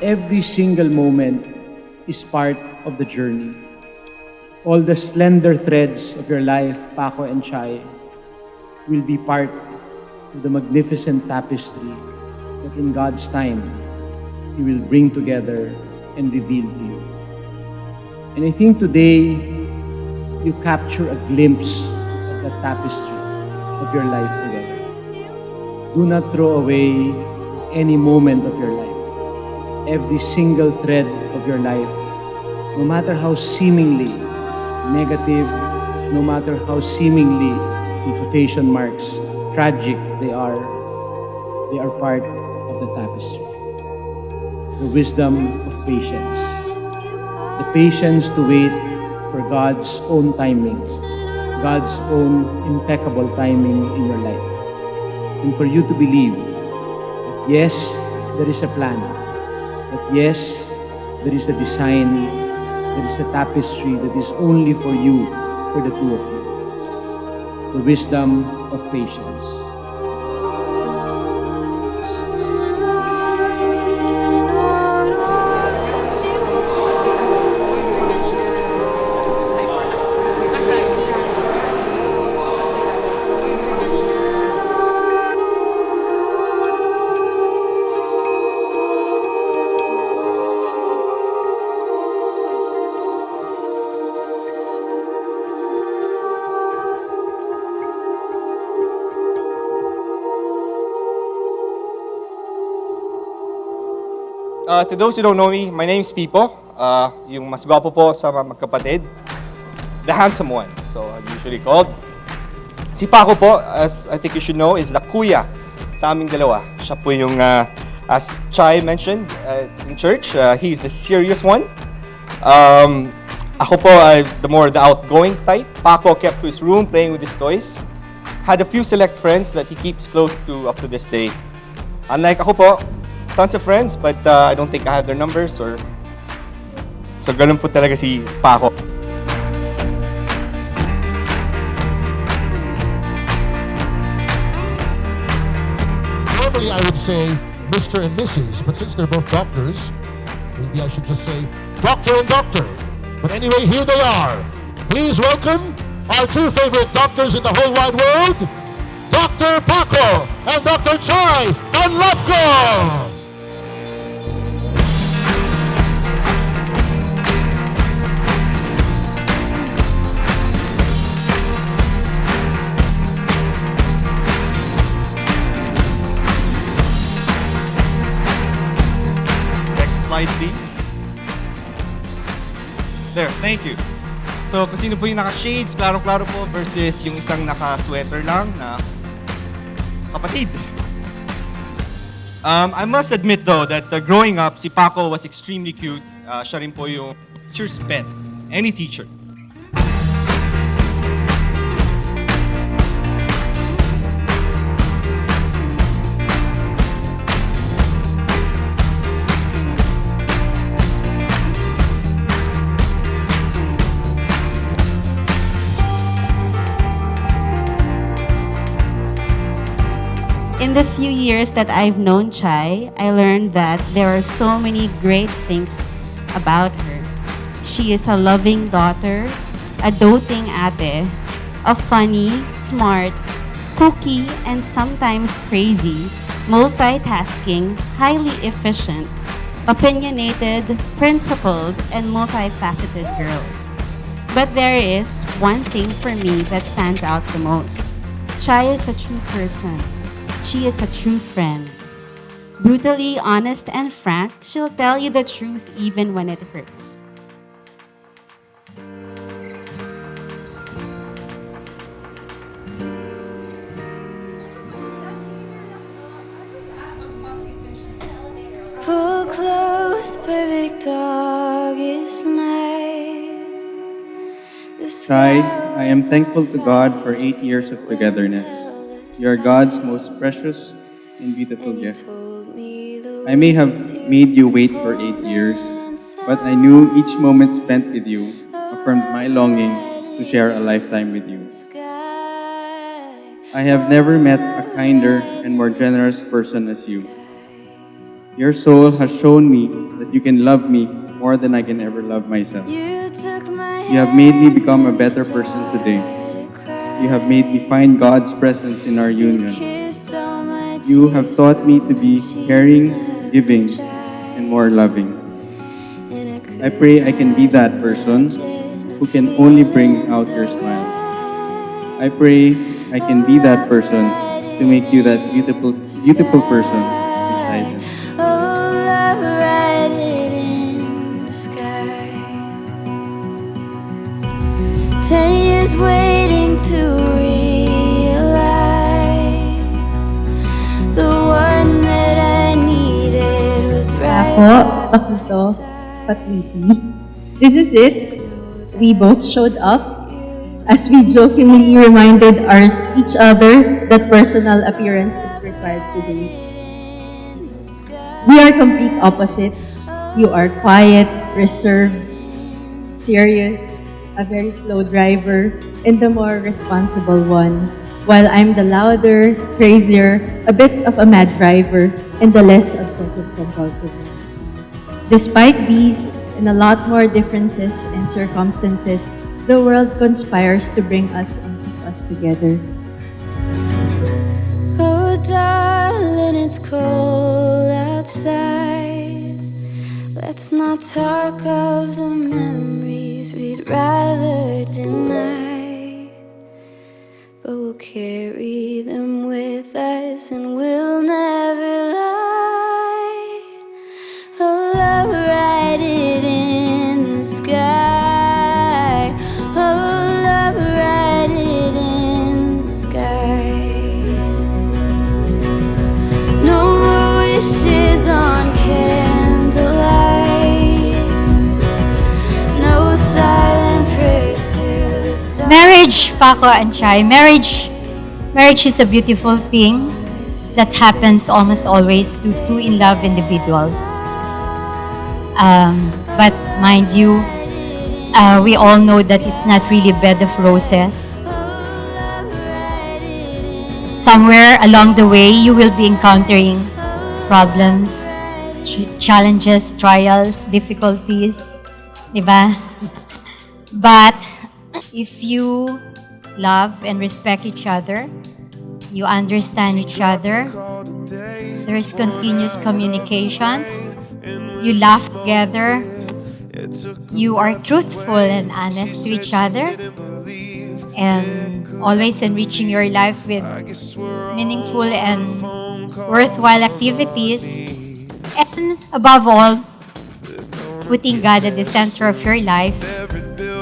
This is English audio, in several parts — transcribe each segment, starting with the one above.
every single moment is part of the journey. All the slender threads of your life, Paco and Chay, will be part of the magnificent tapestry that in God's time, He will bring together and reveal to you. And I think today, you capture a glimpse of that tapestry of your life together. Do not throw away any moment of your life. Every single thread of your life, no matter how seemingly negative, no matter how seemingly, in quotation marks, tragic they are part of the tapestry. The wisdom of patience. The patience to wait for God's own timing, God's own impeccable timing in your life. And for you to believe that yes, there is a plan, that yes, there is a design, there is a tapestry that is only for you, for the two of you. The wisdom of patience. To those who don't know me, my name is Pipo. Yung mas gwapo po sa mga magkapatid. The handsome one, so I'm usually called. Si Paco po, as I think you should know, is the kuya sa aming dalawa. Siya po yung, as Chay mentioned in church, he's the serious one. Ako po, the outgoing type. Paco kept to his room playing with his toys. Had a few select friends that he keeps close to up to this day. Unlike ako po, tons of friends, but I don't think I have their numbers or... So, ganun po talaga si Paco. Normally, I would say Mr. and Mrs., but since they're both doctors, maybe I should just say Doctor and Doctor. But anyway, here they are. Please welcome our two favorite doctors in the whole wide world, Dr. Paco and Dr. Chay Andrada. Slide, please. There, thank you. So, kung sino po yung naka-shades, klaro-klaro po, versus yung isang naka-sweater lang na kapatid. I must admit though that growing up, si Paco was extremely cute. Siya rin po yung teacher's pet. Any teacher. In the few years that I've known Chay, I learned that there are so many great things about her. She is a loving daughter, a doting ate, a funny, smart, kooky, and sometimes crazy, multitasking, highly efficient, opinionated, principled, and multifaceted girl. But there is one thing for me that stands out the most. Chay is a true person. She is a true friend. Brutally honest and frank, she'll tell you the truth even when it hurts. Pull close, perfect dog is night. Chay, I am thankful to God for 8 years of togetherness. You are God's most precious and beautiful gift. I may have made you wait for 8 years, but I knew each moment spent with you affirmed my longing to share a lifetime with you. I have never met a kinder and more generous person as you. Your soul has shown me that you can love me more than I can ever love myself. You have made me become a better person today. You have made me find God's presence in our union. You have taught me to be caring, giving, and more loving. I pray I can be that person who can only bring out your smile. I pray I can be that person to make you that beautiful, beautiful person inside you. Oh, love, write it in the sky. 10 years waiting to realize the one that I needed was right. Ako, Pakito, Patliti. This is it. We both showed up as we jokingly reminded each other that personal appearance is required today. We are complete opposites. You are quiet, reserved, serious, a very slow driver, and the more responsible one, while I'm the louder, crazier, a bit of a mad driver, and the less obsessive-compulsive one. Despite these and a lot more differences and circumstances, the world conspires to bring us and keep us together. Oh, darling, it's cold outside. Let's not talk of the memories we'd rather deny. But we'll carry them with us and we'll never lie. Oh, love, write it in the sky. Oh, love, write it in the sky. No more wishes on candlelight. No silent prayers to the stars. Marriage, Paco and Chay, marriage is a beautiful thing that happens almost always to two in love individuals. But mind you, we all know that it's not really a bed of roses. Somewhere along the way, you will be encountering problems, challenges, trials, difficulties, diba? But if you love and respect each other, you understand each other, there is continuous communication, you laugh together, you are truthful and honest to each other, and always enriching your life with meaningful and worthwhile activities, and above all, putting God at the center of your life,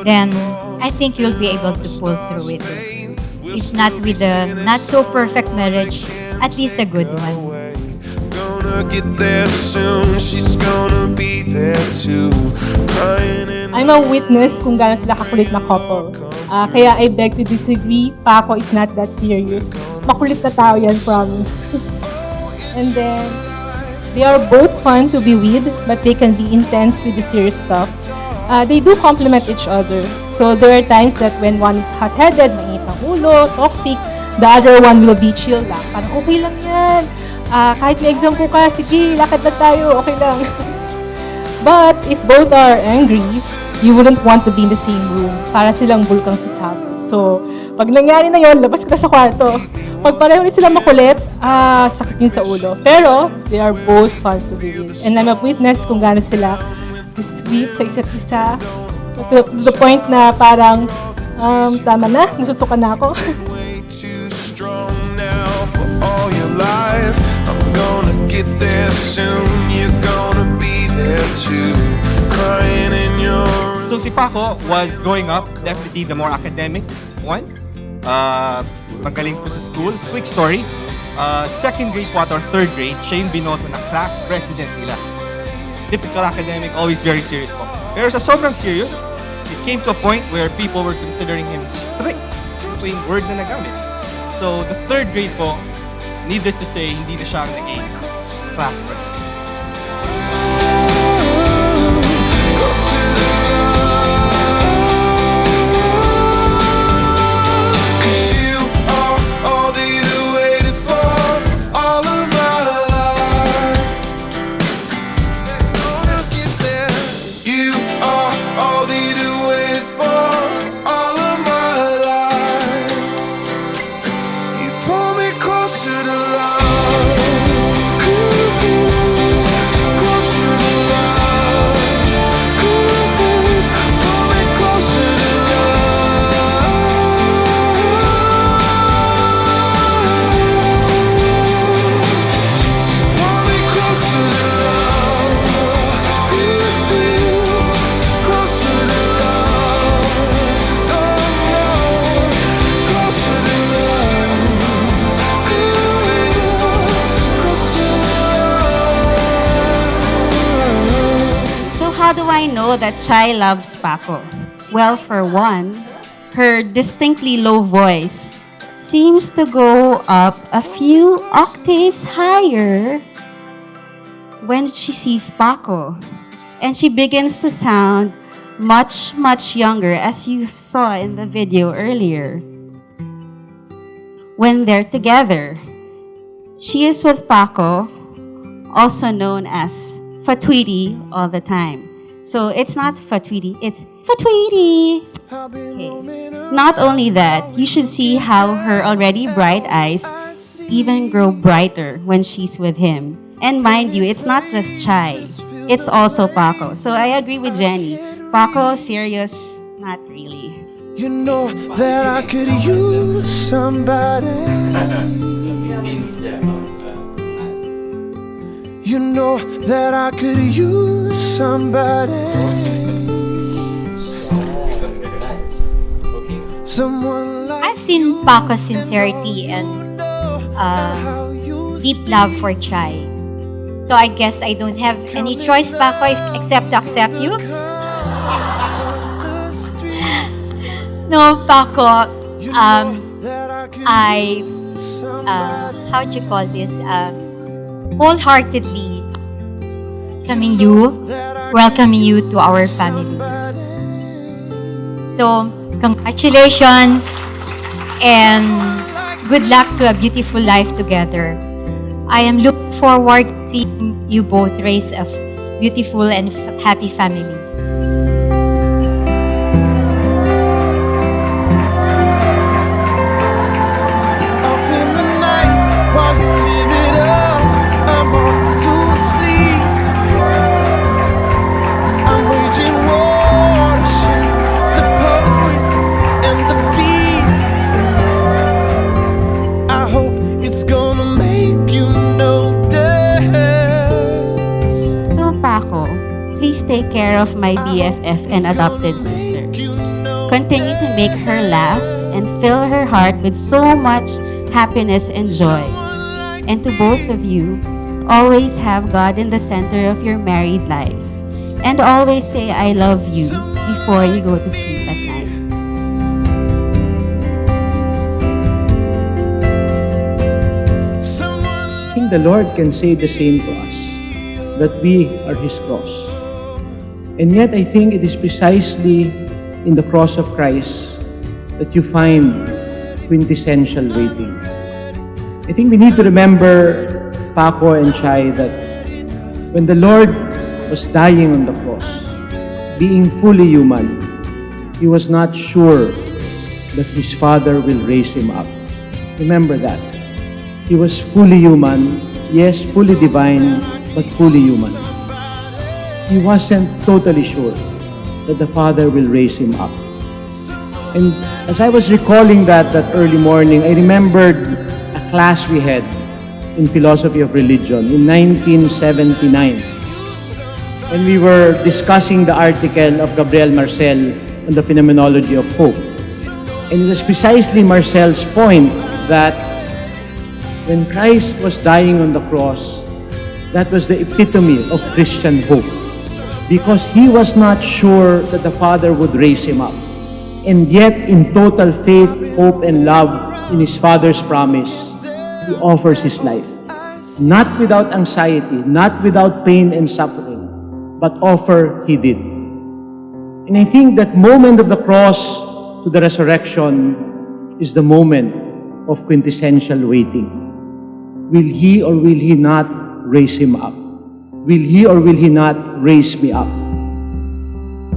then I think you'll be able to pull through it. If not with a not so perfect marriage, at least a good one. Get there soon, she's gonna be there too. I'm a witness kung gaano sila kakulit na couple. Kaya I beg to disagree, Paco is not that serious. Makulit na tao yan, promise. And then, they are both fun to be with, but they can be intense with the serious stuff. They do complement each other. So there are times that when one is hot-headed, mainit ang ulo, toxic, the other one will be chill lang. Parang okay lang yan. Kahit may exam po ka, sige, lakad na tayo, okay lang. But if both are angry, you wouldn't want to be in the same room. Para silang bulkang sasabo. So, pag nangyari na yon, labas ka na sa kwarto. Pag pareho rin sila makulit, sakit din sa ulo. Pero, they are both fun to be with. And I'm a witness kung gaano sila sweet sa isa't isa. To the point na parang, tama na, nasusuka na ako. I'm gonna get there soon, you're gonna be there too, crying in your room. So si Paco was growing up, definitely the more academic one. Magaling po sa school. Quick story, second grade po or third grade, siya yung binoto na class president nila. Typical academic, always very serious po. Pero sa sobrang serious, it came to a point where people were considering him strict. Ito po yung word na nagamit. So the third grade po, needless to say, hindi na siya ang naging class president. I know that Chai loves Paco? Well, for one, her distinctly low voice seems to go up a few octaves higher when she sees Paco. And she begins to sound much, much younger, as you saw in the video earlier. When they're together, she is with Paco, also known as Fatweety, all the time. So it's not Fatweety, it's Fatweety. Okay. Not only that, you should see how her already bright eyes even grow brighter when she's with him. And mind you, it's not just Chai, it's also Paco. So I agree with Jenny. Paco, serious, not really. You know that I could use somebody. You know that I could use somebody. Someone like I've seen Paco's sincerity and deep love for Chai. So I guess I don't have any choice, Paco, except to accept you. No, Paco, I, how'd you call this? Wholeheartedly welcoming you to our family. So, congratulations and good luck to a beautiful life together. I am looking forward to seeing you both raise a beautiful and happy family. off in the night while you live it up. I'm off to sleep. I'm waging war to shake the poet and the beat. I hope it's gonna make you notice. So Paco, please take care of my BFF and adopted sister. Continue to make her laugh and fill her heart with so much happiness and joy. And to both of you, always have God in the center of your married life. And always say I love you before you go to sleep at night. I think the Lord can say the same to us, that we are His cross. And yet I think it is precisely in the cross of Christ that you find quintessential waiting. I think we need to remember, Paco and Chai, that when the Lord was dying on the cross, being fully human, He was not sure that His Father will raise Him up. Remember that. He was fully human, yes, fully divine, but fully human. He wasn't totally sure that the Father will raise Him up. And as I was recalling that early morning, I remembered a class we had in philosophy of religion in 1979. And we were discussing the article of Gabriel Marcel on the phenomenology of hope. And it was precisely Marcel's point that when Christ was dying on the cross, that was the epitome of Christian hope. Because He was not sure that the Father would raise Him up. And yet, in total faith, hope, and love in His Father's promise, He offers His life. Not without anxiety, not without pain and suffering, but offer He did. And I think that moment of the cross to the resurrection is the moment of quintessential waiting. Will He or will He not raise Him up? Will He or will He not raise me up?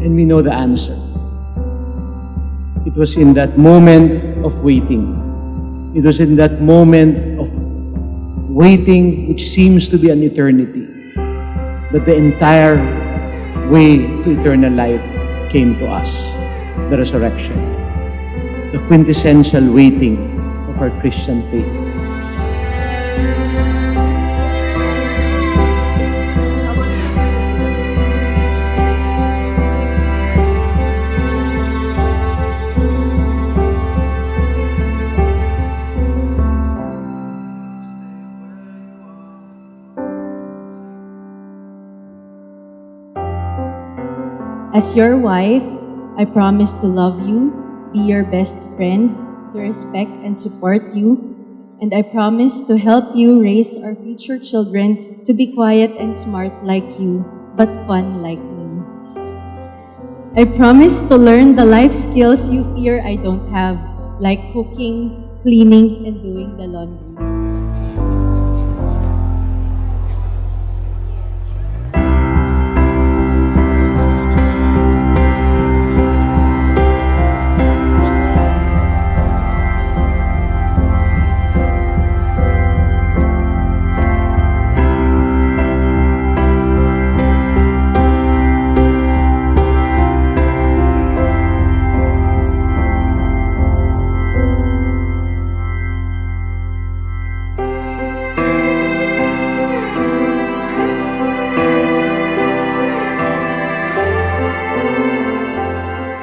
And we know the answer. It was in that moment of waiting. It was in that moment of waiting, which seems to be an eternity, that the entire way to eternal life came to us, the resurrection, the quintessential waiting of our Christian faith. As your wife, I promise to love you, be your best friend, to respect and support you, and I promise to help you raise our future children to be quiet and smart like you, but fun like me. I promise to learn the life skills you fear I don't have, like cooking, cleaning, and doing the laundry.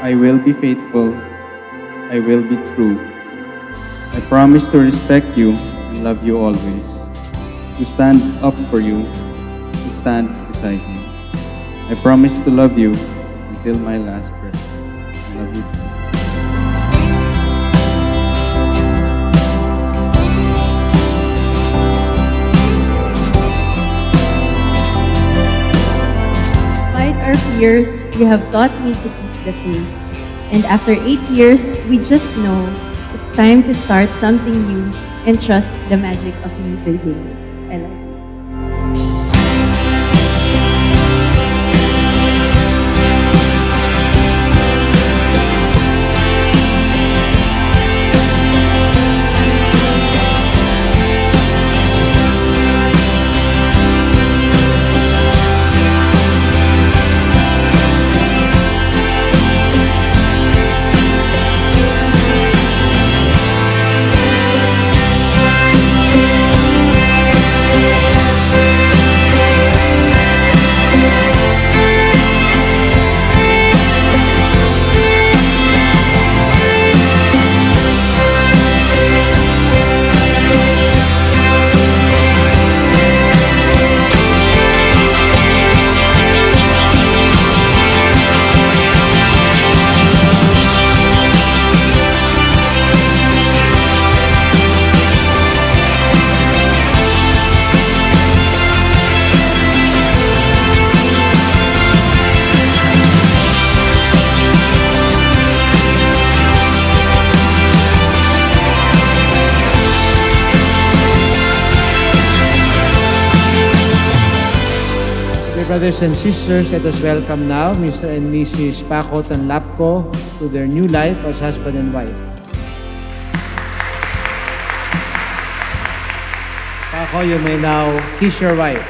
I will be faithful. I will be true. I promise to respect you and love you always. To stand up for you, to stand beside you. I promise to love you until my last breath. I love you. Despite our fears, you have taught me to keep the faith. And after 8 years, we just know it's time to start something new and trust the magic of new beginnings. I love you. Brothers and sisters, let us welcome now Mr. and Mrs. Paco Tanlapco to their new life as husband and wife. Paco, you may now kiss your wife.